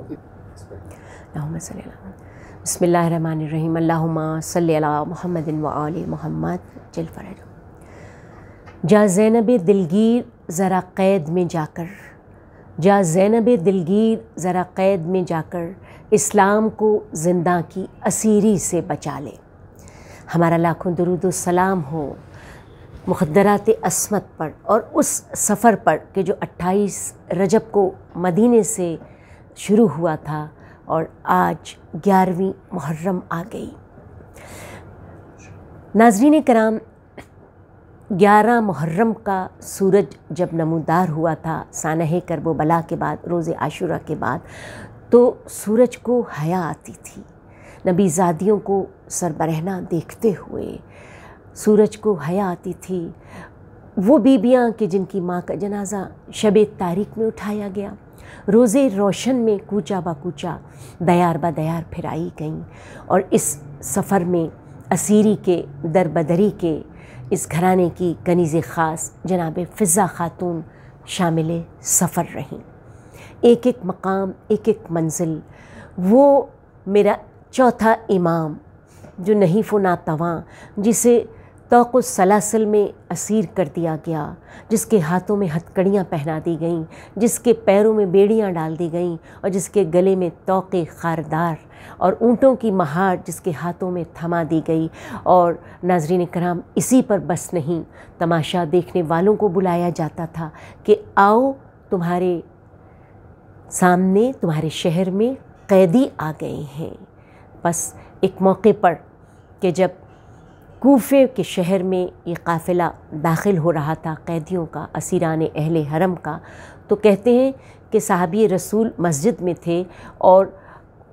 बिस्मिल्लाहिर्रहमानिर्रहीम अल्लाहुम्मा सल्ली अला मुहम्मदिन व आलि मुहम्मद जल फरज। जा ज़ैनब दिलगीर ज़रा क़ैद में जाकर, जा ज़ैनब दिलगीर ज़रा क़ैद में जाकर इस्लाम को ज़िंदा की असीरी से बचा ले। हमारा लाखों दुरूद व सलाम हो मुक़द्दरात अस्मत पर और उस सफ़र पर कि जो 28 रजब को मदीने से शुरू हुआ था और आज 11वीं मुहर्रम आ गई। नाज़रीन कराम, 11 मुहर्रम का सूरज जब नमूदार हुआ था सानह करबला के बाद, रोज़े आशूरा के बाद, तो सूरज को हया आती थी। नबी ज़ादियों को सरबरहना देखते हुए सूरज को हया आती थी। वो बीबियाँ कि जिनकी माँ का जनाज़ा शब तारीख में उठाया गया, रोज़े रोशन में कूचा ब कूचा दयार ब दयार फिराई गईं और इस सफ़र में असीरी के दरबदरी के इस घराने की कनीज़ ख़ास जनाब फ़िज़ा ख़ातून शामिल सफ़र रहीं। एक एक मकाम, एक एक मंजिल, वो मेरा चौथा इमाम जो नहीफ़ नातवां, जिसे तौक़ सलासल में असीर कर दिया गया, जिसके हाथों में हथकड़ियाँ पहना दी गईं, जिसके पैरों में बेड़ियाँ डाल दी गईं और जिसके गले में तौक़े ख़ारदार और ऊँटों की महार जिसके हाथों में थमा दी गई। और नाज़रीन कराम, इसी पर बस नहीं, तमाशा देखने वालों को बुलाया जाता था कि आओ तुम्हारे सामने, तुम्हारे शहर में कैदी आ गए हैं। बस एक मौके पर कि जब कूफे के शहर में ये काफ़िला दाखिल हो रहा था कैदियों का, असीरान अहले हरम का, तो कहते हैं कि साहबी रसूल मस्जिद में थे और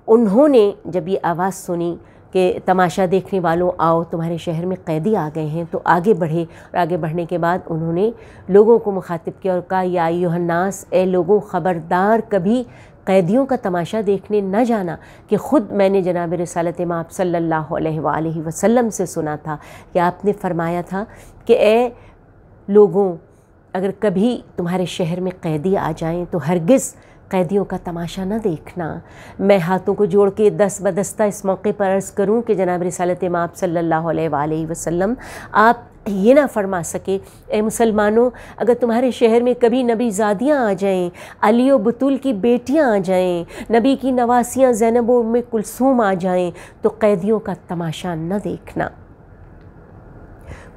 उन्होंने जब ये आवाज़ सुनी कि तमाशा देखने वालों आओ तुम्हारे शहर में कैदी आ गए हैं, तो आगे बढ़े और आगे बढ़ने के बाद उन्होंने लोगों को मुखातिब किया और कहा, या अय्युहन्नास, ए लोगों, ख़बरदार कभी कैदियों का तमाशा देखने न जाना कि ख़ुद मैंने जनाब रिसालत माब सल्लल्लाहु अलैहि वसल्लम से सुना था कि आपने फ़रमाया था कि ए लोगों, अगर कभी तुम्हारे शहर में कैदी आ जाएं तो हरगिज़ कैदियों का तमाशा न देखना। मैं हाथों को जोड़ के दस्त बदस्ता इस मौके पर अर्ज़ करूं कि जनाब रिसालत माब सल्लल्लाहु अलैहि वसल्लम आप ये ना फरमा सके, ए मुसलमानों, अगर तुम्हारे शहर में कभी नबी ज़ादियाँ आ जाएं, अली व बतूल की बेटियाँ आ जाएं, नबी की नवासियाँ ज़ैनब व उम्मे कुलसूम आ जाएं, तो कैदियों का तमाशा न देखना।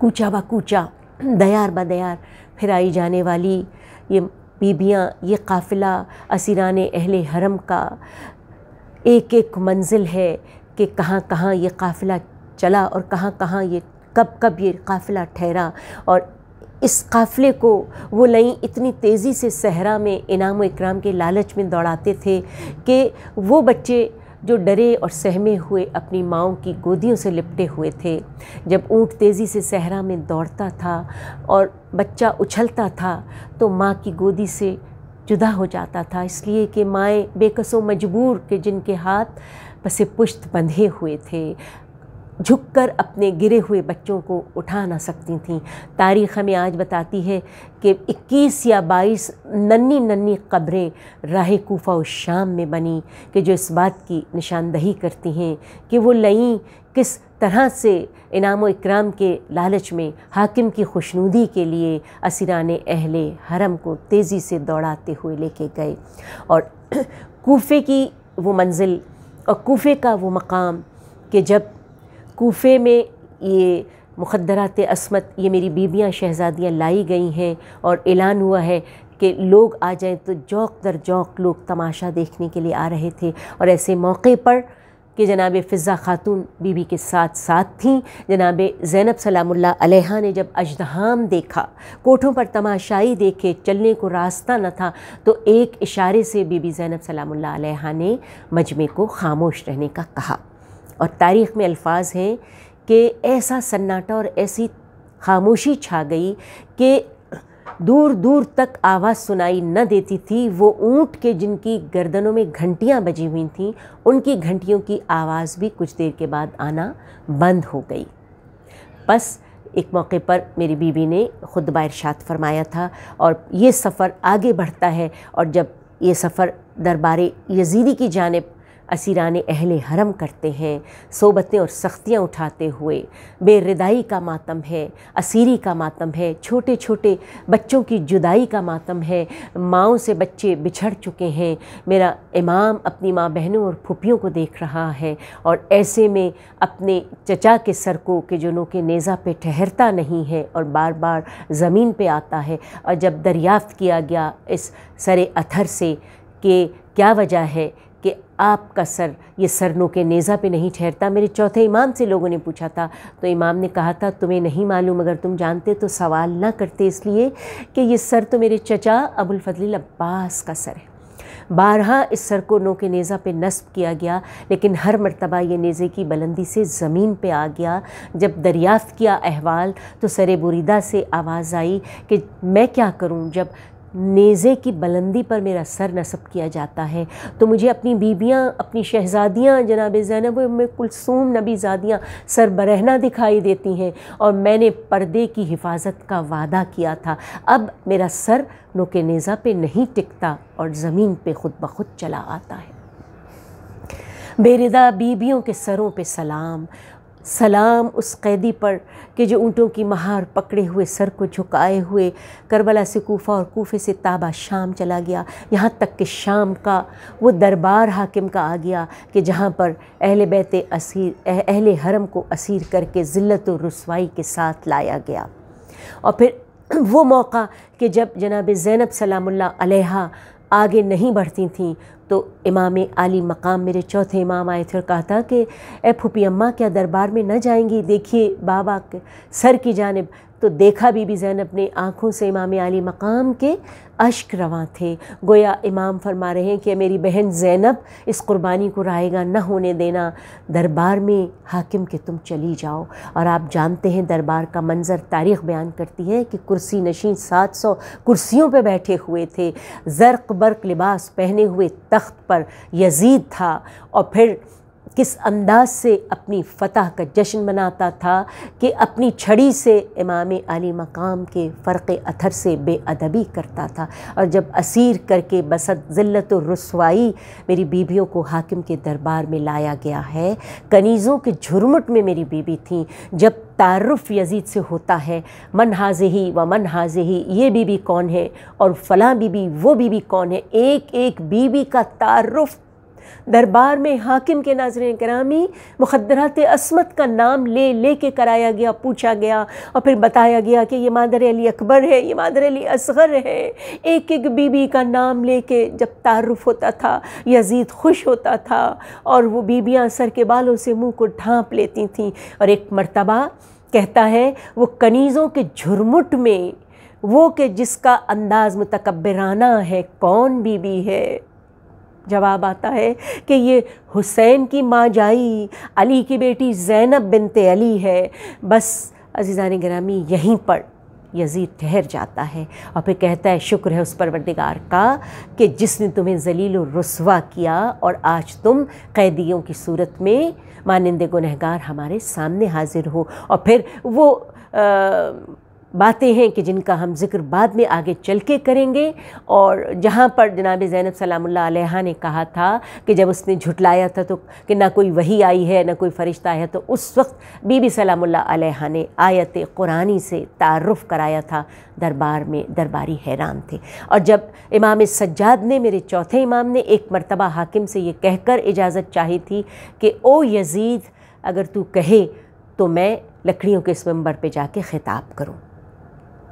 कूचा ब कूचा दयार ब दयार फिराई जाने वाली ये बीबियाँ, ये काफ़िला असीरान अहले हरम का एक एक मंजिल है कि कहाँ कहाँ ये काफ़िला चला और कहाँ कहाँ ये कब कब ये काफ़िला ठहरा। और इस काफ़िले को वो लई इतनी तेज़ी से सहरा में इनाम व इकराम के लालच में दौड़ाते थे कि वो बच्चे जो डरे और सहमे हुए अपनी माँओं की गोदियों से लिपटे हुए थे, जब ऊँट तेज़ी से सहरा में दौड़ता था और बच्चा उछलता था तो माँ की गोदी से जुदा हो जाता था, इसलिए कि माएँ बेकसो मजबूर के जिनके हाथ पसे पुश्त बंधे हुए थे, झुककर अपने गिरे हुए बच्चों को उठा ना सकती थीं। तारीख़ हमें आज बताती है कि 21 या 22 नन्ही नन्ही कब्रें राह कूफा और शाम में बनी कि जो इस बात की निशानदही करती हैं कि वो लई किस तरह से इनाम व इकराम के लालच में हाकिम की खुशनुदी के लिए असीरान अहले हरम को तेज़ी से दौड़ाते हुए लेके गए। और कूफे की वो मंजिल और कूफे का वो मकाम कि जब कूफे में ये मुक़द्दरात अस्मत, ये मेरी बीबियाँ शहज़ादियाँ लाई गई हैं और ऐलान हुआ है कि लोग आ जाएं, तो जौक़ दर जौक़ लोग तमाशा देखने के लिए आ रहे थे। और ऐसे मौके पर कि जनाब फ़िज़ा ख़ातून बीबी के साथ साथ थीं, जनाब ज़ैनब सलामुल्लाह अलैहा ने जब अजदहाम देखा, कोठों पर तमाशाई देखे, चलने को रास्ता न था, तो एक इशारे से बीबी ज़ैनब सलामुल्लाह अलैहा ने मजमे को खामोश रहने का कहा। और तारीख़ में अल्फाज हैं कि ऐसा सन्नाटा और ऐसी खामोशी छा गई कि दूर दूर तक आवाज़ सुनाई न देती थी। वो ऊँट के जिनकी गर्दनों में घंटियाँ बजी हुई थीं, उनकी घंटियों की आवाज़ भी कुछ देर के बाद आना बंद हो गई। बस एक मौके पर मेरी बीवी ने खुतबा इरशाद फरमाया था और ये सफ़र आगे बढ़ता है, और जब ये सफ़र दरबार यजीदी की जानिब असीरान अहले हरम करते हैं, सोबतें और सख्तियाँ उठाते हुए। बेरिदाई का मातम है, असीरी का मातम है, छोटे छोटे बच्चों की जुदाई का मातम है, माँओं से बच्चे बिछड़ चुके हैं। मेरा इमाम अपनी माँ बहनों और फुफियों को देख रहा है और ऐसे में अपने चचा के सर को कि जो नोके नेज़ा पे ठहरता नहीं है और बार बार ज़मीन पे आता है। और जब दरियाफ़्त किया गया इस सरे अथर से कि क्या वजह है कि आपका सर, ये सर नोके नेज़ा पे नहीं ठहरता, मेरे चौथे इमाम से लोगों ने पूछा था, तो इमाम ने कहा था तुम्हें नहीं मालूम, अगर तुम जानते तो सवाल ना करते, इसलिए कि ये सर तो मेरे चचा अबुल फजल अब्बास का सर है। बारहा इस सर को नोके नेज़ा पे नस्ब किया गया, लेकिन हर मर्तबा ये नेज़े की बुलंदी से ज़मीन पे आ गया। जब दरियाफ़्त किया अहवाल तो सरे बुरीदा से आवाज़ आई कि मैं क्या करूं, जब नेज़े की बुलंदी पर मेरा सर नस्ब किया जाता है तो मुझे अपनी बीबियाँ, अपनी शहज़ादियाँ जनाब ज़ैनब उम्मे कुलसूम नबीज़ादियाँ सर बरहना दिखाई देती हैं और मैंने पर्दे की हिफाजत का वादा किया था। अब मेरा सर नोके नेज़ा पे नहीं टिकता और ज़मीन पे खुद ब खुद चला आता है। बेरिदा बीबियों के सरों पे सलाम, सलाम उस कैदी पर कि जो ऊँटों की महार पकड़े हुए सर को झुकाए हुए करबला से कूफ़ा और कूफ़े से ताबा शाम चला गया, यहाँ तक कि शाम का वो दरबार हाकिम का आ गया कि जहाँ पर अहले बैत असीर, अहले हरम को असीर करके ज़िल्लत और रुसवाई के साथ लाया गया। और फिर वो मौका कि जब जनाब ज़ैनब सलामुल्लाह अलैहा आगे नहीं बढ़ती थीं तो इमाम आली मकाम मेरे चौथे इमाम आए थे और कहा था कि ए फूफी अम्मा क्या दरबार में न जाएंगी, देखिए बाबा के सर की जानिब। तो देखा बीबी ज़ैनब ने आँखों से इमाम आली मकाम के अश्क रवां थे। गोया इमाम फरमा रहे हैं कि मेरी बहन ज़ैनब इस कुर्बानी को रायगा न होने देना, दरबार में हाकिम के तुम चली जाओ। और आप जानते हैं दरबार का मंज़र तारीख़ बयान करती है कि कुर्सी नशीं 700 कुर्सियों पे बैठे हुए थे, ज़र्क़ बर्क़ लिबास पहने हुए तख्त पर यजीद था और फिर किस अंदाज से अपनी फ़तह का जश्न मनाता था कि अपनी छड़ी से इमाम आली मकाम के फ़र्क़ अथर से बेअदबी करता था। और जब असीर करके बसत ज़िल्लत और रुसवाई मेरी बीबियों को हाकिम के दरबार में लाया गया है, कनीज़ों के झुरमुट में मेरी बीबी थी। जब तारुफ़ यजीद से होता है मन हाज़िही व मन हाज़िही, ये बीबी कौन है और फ़लाँ बीबी वो बीबी कौन है, एक एक बीबी का तारुफ़ दरबार में हाकिम के नाज़रीन करामी मुख़द्दरात अस्मत का नाम ले ले के कराया गया, पूछा गया और फिर बताया गया कि ये मादर अली अकबर है, ये मादर अली असग़र है। एक एक बीबी का नाम ले के जब तारुफ़ होता था यजीद खुश होता था और वो बीबियाँ सर के बालों से मुँह को ढाँप लेती थीं। और एक मर्तबा कहता है वो कनीज़ों के झुरमुट में वो कि जिसका अंदाज़ मुतकब्बिराना है, कौन बीबी है? जवाब आता है कि ये हुसैन की माँ जाई, अली की बेटी ज़ैनब बिनते अली है। बस अज़ीज़ान गिरामी यहीं पर यजीद ठहर जाता है और फिर कहता है शुक्र है उस परवरदिगार का कि जिसने तुम्हें ज़लील और रुस्वा किया और आज तुम कैदियों की सूरत में मानिंदे गुनहगार हमारे सामने हाजिर हो। और फिर वो बातें हैं कि जिनका हम ज़िक्र बाद में आगे चल के करेंगे। और जहाँ पर जनाब ज़ैनब सलामुल्लाह अलैहा ने कहा था कि जब उसने झुटलाया था तो कि ना कोई वही आई है ना कोई फ़रिश्ता आया, तो उस वक्त बीबी सलामुल्लाह अलैहा ने आयत कुरानी से तारुफ़ कराया था दरबार में। दरबारी हैरान थे। और जब इमाम सज्जाद ने, मेरे चौथे इमाम ने, एक मरतबा हाकिम से ये कहकर इजाज़त चाही थी कि ओ यजीद अगर तू कहे तो मैं लकड़ियों के इस मंबर पे जाके ख़िताब करूँ।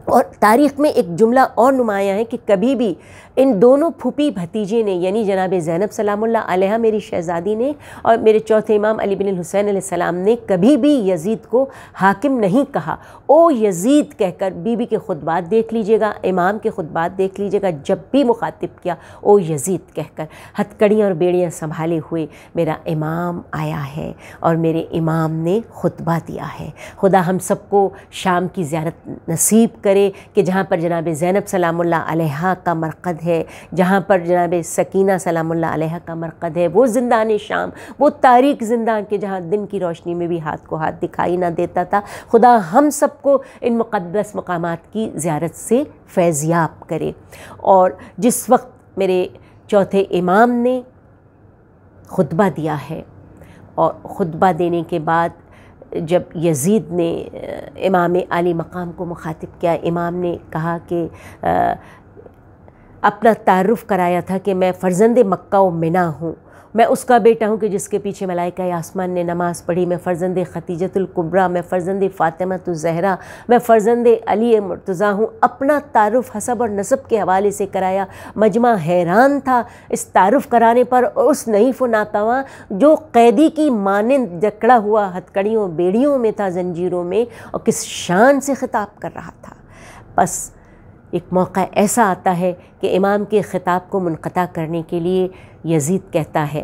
और तारीख़ में एक जुमला और नुमाया है कि कभी भी इन दोनों फूफी भतीजे ने, यानी जनाब ज़ैनब सलामुल्लाह अलैहा मेरी शहज़ादी ने और मेरे चौथे इमाम अली बिन हुसैन अलैहिस्सलाम ने कभी भी यजीद को हाकिम नहीं कहा। ओ यजीद कहकर बीबी के खुतबात देख लीजिएगा, इमाम के खुतबात देख लीजिएगा, जब भी मुखातिब किया ओ यजीद कहकर हथकड़ियाँ और बेड़ियाँ संभाले हुए मेरा इमाम आया है और मेरे इमाम ने खुतबा दिया है। खुदा हम सबको शाम की ज़ियारत नसीब करे कि जहाँ पर जनाब ज़ैनब सलामुल्लाह अलैहा का मरक़द है, जहाँ पर जनाब सकीना सलामुल्लाह अलैहा का मरक़द है, वो ज़िंदान शाम, वो तारीक ज़िंदान के जहाँ दिन की रोशनी में भी हाथ को हाथ दिखाई ना देता था। खुदा हम सबको इन मुक़द्दस मकामात की ज़ियारत से फैज़याब करे। और जिस वक्त मेरे चौथे इमाम ने खुतबा दिया है, और ख़ुतबा देने के बाद जब यज़ीद ने इमाम आली मकाम को मुखातिब किया, इमाम ने कहा कि अपना तारुफ़ कराया था कि मैं फ़र्ज़ंद मक्का व मिना हूँ, मैं उसका बेटा हूँ कि जिसके पीछे मलाइका आसमान ने नमाज़ पढ़ी, मैं फ़र्ज़ंद खतीजतुल कुब्रा, मैं फ़र्ज़ंद फ़ातिमतुज़ ज़हरा, मैं फ़र्ज़ंद अली मुर्तज़ा हूँ। अपना तारुफ़ हसब और नसब के हवाले से कराया। मजमा हैरान था इस तारुफ़ कराने पर। उस नईफ़ व नातवा जो कैदी की मानिंद जकड़ा हुआ हथकड़ियों बेड़ियों में था, जंजीरों में, और किस शान से ख़िताब कर रहा था। बस एक मौका ऐसा आता है कि इमाम के ख़िताब को मुनक़ता करने के लिए यज़ीद कहता है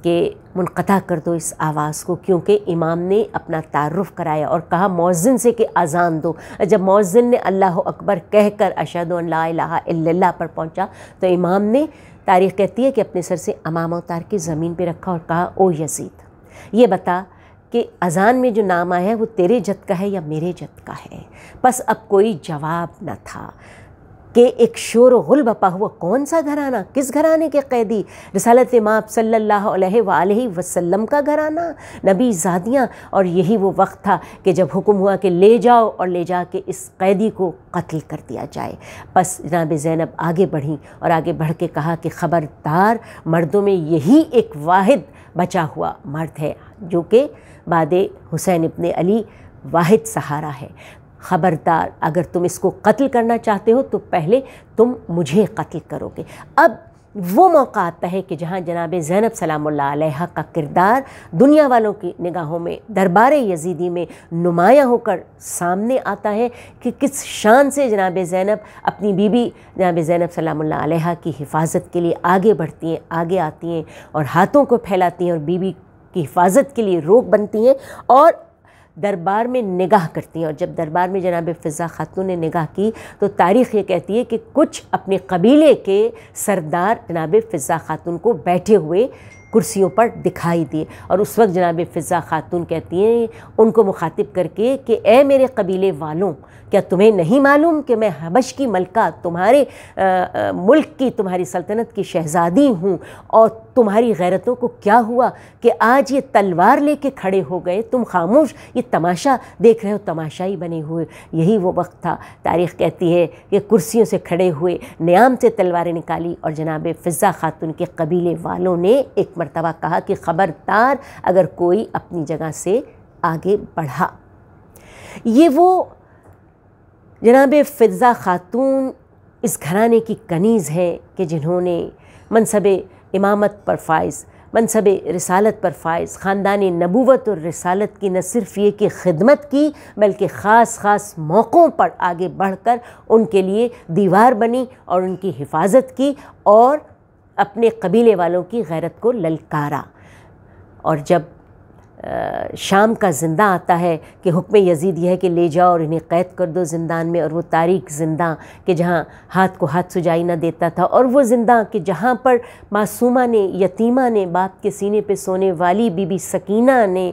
कि मुनक़ता कर दो इस आवाज़ को, क्योंकि इमाम ने अपना तारुफ़ कराया और कहा मुअज़्ज़िन से कि अज़ान दो। जब मुअज़्ज़िन ने अल्लाहु अकबर कहकर अशहदु अन ला इलाहा इल्लल्लाह पर पहुँचा तो इमाम ने, तारीख़ कहती है कि अपने सर से अमामा उतार के ज़मीन पर रखा और कहा, ओ यज़ीद, ये बता कि अज़ान में जो नाम आया है वो तेरे जद का है या मेरे जद का है। बस अब कोई जवाब न था कि एक शोर व गुल बपा हुआ। कौन सा घराना, किस घराने के कैदी? रिसालत माप सल्लल्लाहु अलैहि वसल्लम का घराना, नबी ज़ादियाँ। और यही वो वक्त था कि जब हुक्म हुआ कि ले जाओ और ले जा के इस कैदी को कत्ल कर दिया जाए। बस जनाब ज़ैनब आगे बढ़ी और आगे बढ़ के कहा कि ख़बरदार, मर्दों में यही एक वाहिद बचा हुआ मर्द है जो कि बादे हुसैन इब्ने अली वाहिद सहारा है। ख़बरदार, अगर तुम इसको कत्ल करना चाहते हो तो पहले तुम मुझे कत्ल करोगे। अब वो मौका आता है कि जहाँ जनाब ज़ैनब सलामुल्लाह अलैहा का किरदार दुनिया वालों की निगाहों में दरबार यज़ीदी में नुमायाँ होकर सामने आता है कि किस शान से जनाब ज़ैनब अपनी बीबी जनाब ज़ैनब सलामुल्लाह अलैहा की हिफाजत के लिए आगे बढ़ती हैं, आगे आती हैं और हाथों को फैलाती हैं और बीबी की हिफाजत के लिए रोक बनती हैं और दरबार में निगाह करती हैं। और जब दरबार में जनाब फ़िज़ा खातून ने निगाह की तो तारीख़ ये कहती है कि कुछ अपने कबीले के सरदार जनाब फ़िज़ा खातून को बैठे हुए कुर्सियों पर दिखाई दिए। और उस वक्त जनाब फ़िज़ा खातून कहती हैं उनको मुखातिब करके कि ए मेरे कबीले वालों, क्या तुम्हें नहीं मालूम कि मैं हबश की मलका, तुम्हारे मुल्क की, तुम्हारी सल्तनत की शहज़ादी हूँ, और तुम्हारी गैरतों को क्या हुआ कि आज ये तलवार लेके खड़े हो गए, तुम खामोश ये तमाशा देख रहे हो, तमाशाई बने हुए। यही वो वक्त था, तारीख़ कहती है कि कुर्सियों से खड़े हुए न्याम से तलवारें निकाली और जनाब फ़िज़ा खातून के कबीले वालों ने एक मरतबा कहा कि ख़बरदार अगर कोई अपनी जगह से आगे बढ़ा। ये वो जनाब फ़िज़ा खातून इस घराने की कनीज़ है कि जिन्होंने मनसब इमामत पर फ़ाइज़, मनसब रिसालत पर फ़ाइज़, ख़ानदान नबूवत और रिसालत की न सिर्फ़ ये कि खिदमत की बल्कि ख़ास मौक़ों पर आगे बढ़कर उनके लिए दीवार बनी और उनकी हिफाजत की और अपने कबीले वालों की गैरत को ललकारा। और जब शाम का ज़िंदा आता है कि हुक्म यज़ीद यह है कि ले जाओ और इन्हें क़ैद कर दो ज़िंदान में, और वो तारीक ज़िंदा कि जहाँ हाथ को हाथ सुजाई ना देता था, और वो ज़िंदा कि जहाँ पर मासूमा ने, यतीमा ने, बाप के सीने पे सोने वाली बीबी सकीना ने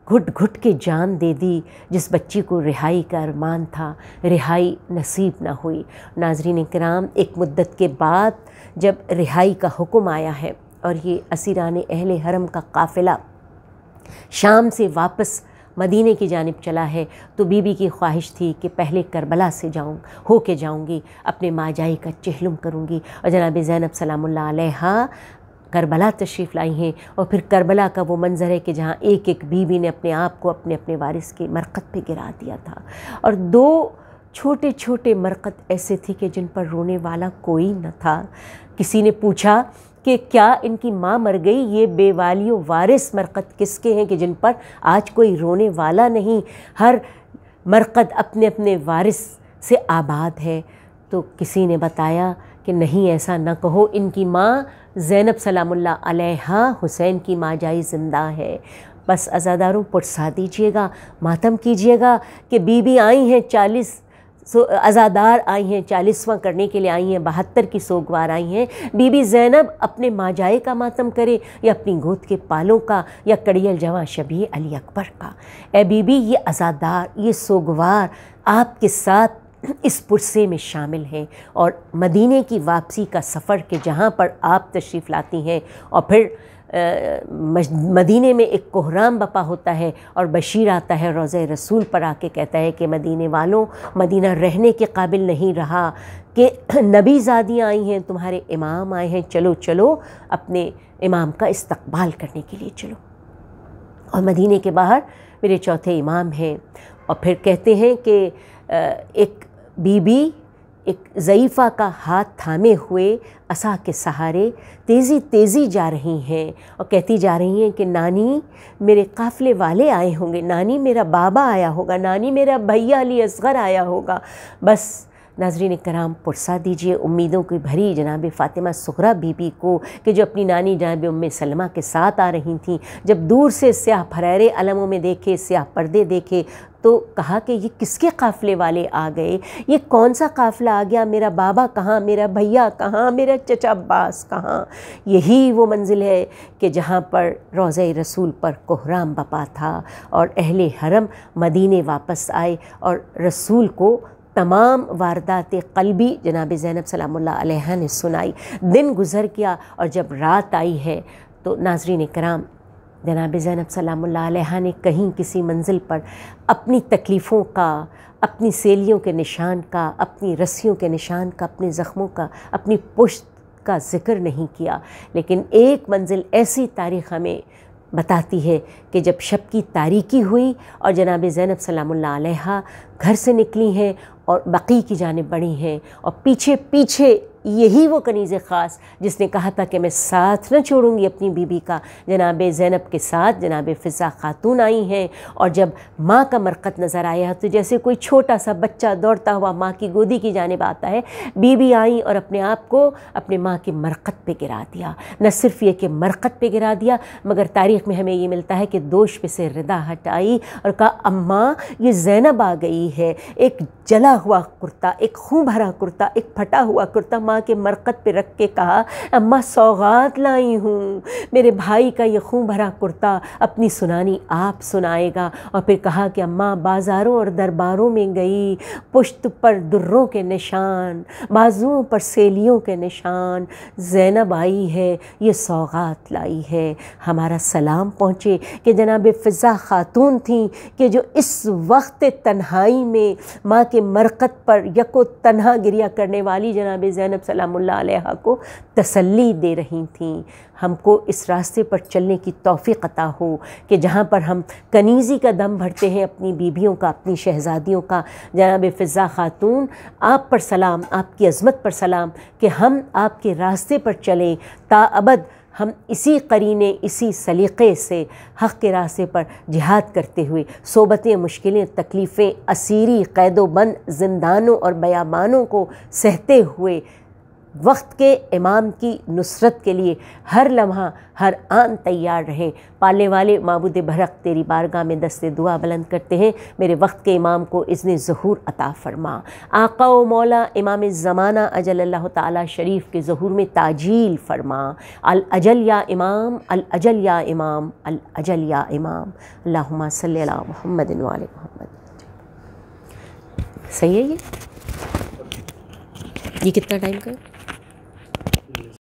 घुट घुट के जान दे दी, जिस बच्ची को रिहाई का अरमान था, रिहाई नसीब ना हुई। नाज़रीन किराम, एक मुद्दत के बाद जब रिहाई का हुक्म आया है और ये असीरान अहले हरम का काफ़िला शाम से वापस मदीने की जानिब चला है, तो बीबी की ख्वाहिश थी कि पहले करबला से होके जाऊंगी, अपने माजाई का चहलुम करूंगी। और जनाब ज़ैनब सलामुल्लाह अलैहा करबला तशरीफ़ लाई हैं और फिर करबला का वो मंज़र है कि जहाँ एक एक बीबी ने अपने आप को अपने अपने वारिस के मरकत पे गिरा दिया था। और दो छोटे छोटे मरकत ऐसे थे कि जिन पर रोने वाला कोई न था। किसी ने पूछा कि क्या इनकी माँ मर गई, ये बेवालियो वारिस मरकत किसके हैं कि जिन पर आज कोई रोने वाला नहीं, हर मरकत अपने अपने वारिस से आबाद है। तो किसी ने बताया कि नहीं, ऐसा न कहो, इनकी माँ ज़ैनब सलामुल्लाह अलैहा हुसैन की माजाई ज़िंदा है। बस अज़ादारों पुरसा दीजिएगा, मातम कीजिएगा कि बीबी आई हैं 40 अज़ादार आई हैं, 40वां करने के लिए आई हैं, 72 की सोगवार आई हैं। बीबी ज़ैनब अपने माजाए का मातम करे या अपनी गोद के पालों का या कड़ियल जवां शबीह अली अकबर का। ए बीबी, ये अज़ादार, ये सोगवार आपके साथ इस पुरसे में शामिल हैं और मदीने की वापसी का सफ़र के जहाँ पर आप तशरीफ़ लाती हैं और फिर मदीने में एक कोहराम बपा होता है और बशीर आता है रोज़े रसूल पर आके कहता है कि मदीने वालों, मदीना रहने के काबिल नहीं रहा, कि नबी ज़ादियाँ आई हैं, तुम्हारे इमाम आए हैं, चलो चलो अपने इमाम का इस्तकबाल करने के लिए चलो। और मदीने के बाहर मेरे चौथे इमाम हैं। और फिर कहते हैं कि एक बीबी एक ज़ईफ़ा का हाथ थामे हुए असा के सहारे तेज़ी तेज़ी जा रही हैं और कहती जा रही हैं कि नानी मेरे काफ़िले वाले आए होंगे, नानी मेरा बाबा आया होगा, नानी मेरा भैया अली असग़र आया होगा। बस नाज़रीन कराम, पुरसा दीजिए उम्मीदों की भरी जनाब फ़ातिमा सुग़रा बीबी को कि जो अपनी नानी जनाब उम्मे सलमा के साथ आ रही थीं। जब दूर से स्याह फरेरे अलमों में देखे, स्याह पर्दे देखे, तो कहा कि ये किसके काफ़िले वाले आ गए, ये कौन सा काफ़िला आ गया, मेरा बाबा कहाँ, मेरा भैया कहाँ, मेरा चचा अब्बास कहाँ। यही वो मंजिल है कि जहाँ पर रोज़े रसूल पर कोहराम बपा था और अहले हरम मदीने वापस आए और रसूल को तमाम वारदात क़ल्बी जनाब ज़ैनब सलामुल्लाह अलैहा ने सुनाई। दिन गुज़र गया और जब रात आई है तो नाज़रीन कराम, जनाब ज़ैनब सलामुल्लाह अलैहा ने कहीं किसी मंजिल पर अपनी तकलीफ़ों का, अपनी सेलियों के निशान का, अपनी रस्सियों के निशान का, अपने ज़ख्मों का, अपनी पुश्त का ज़िक्र नहीं किया। लेकिन एक मंजिल ऐसी तारीख़ हमें बताती है कि जब शब की तारीकी हुई और जनाब ज़ैनब सलामुल्लाह अलैहा घर से निकली हैं और बक़ी की जानिब बढ़ी हैं और पीछे पीछे यही वो कनीज़ ख़ास जिसने कहा था कि मैं साथ न छोड़ूंगी अपनी बीबी का, जनाब ज़ैनब के साथ जनाब फ़िज़ा ख़ातून आई हैं। और जब माँ का मरक़त नज़र आया तो जैसे कोई छोटा सा बच्चा दौड़ता हुआ माँ की गोदी की जानिब आता है, बीबी आई और अपने आप को अपने माँ की मरक़त पे गिरा दिया। न सिर्फ ये कि मरक़त पे गिरा दिया, मगर तारीख़ में हमें ये मिलता है कि दोष पे से रिदा हटाई और कहा अम्मा ये ज़ैनब आ गई है। एक जला हुआ कुर्ता, एक खून भरा कुर्ता, एक फटा हुआ कुर्ता माँ के मरक़त पे रख के कहा अम्मा सौगात लाई हूँ, मेरे भाई का ये खून भरा कुर्ता अपनी सुनानी आप सुनाएगा। और फिर कहा कि अम्मा बाज़ारों और दरबारों में गई, पुश्त पर दुर्रों के निशान, बाजुओं पर सेलियों के निशान, ज़ैनब आई है, ये सौगात लाई है। हमारा सलाम पहुँचे कि जनाब फ़िज़ा ख़ातून थी कि जो इस वक्त तन्हाई में माँ के मरक़त पर यको तन्हा गिरिया करने वाली जनाब ज़ैनब सलामुल्लाह अलैहा को तसल्ली दे रही थीं। हमको इस रास्ते पर चलने की तौफ़ीक़ अता हो कि जहाँ पर हम कनीज़ी का दम भरते हैं अपनी बीबियों का, अपनी शहज़ादियों का। जनाब फ़िज़ा ख़ातून आप पर सलाम, आपकी अज़मत पर सलाम कि हम आपके रास्ते पर चलें ताअबद, हम इसी करीने, इसी सलीक़े से हक़ के रास्ते पर जिहाद करते हुए सोबतें, मुश्किलें, तकलीफ़ें, असीरी, क़ैदोबंद ज़िंदानों और बयाबानों को सहते हुए वक्त के इमाम की नुसरत के लिए हर लम्हा हर आन तैयार रहें। पालने वाले माबूद बरहक़ तेरी बारगाह में दस्ते दुआ बुलंद करते हैं, मेरे वक्त के इमाम को इज़्न ज़हूर अता फ़रमा। आका व मौला इमाम ज़माना अजल अल्लाह ताला शरीफ के ज़हूर में ताजील फ़रमा। अल अजल या इमाम, अल अजल या इमाम, अल अजल या इमाम। अल्लाहुम्मा सल्लि अला मुहम्मदिन व आले मुहम्मद। सही है ये कितना टाइम का है?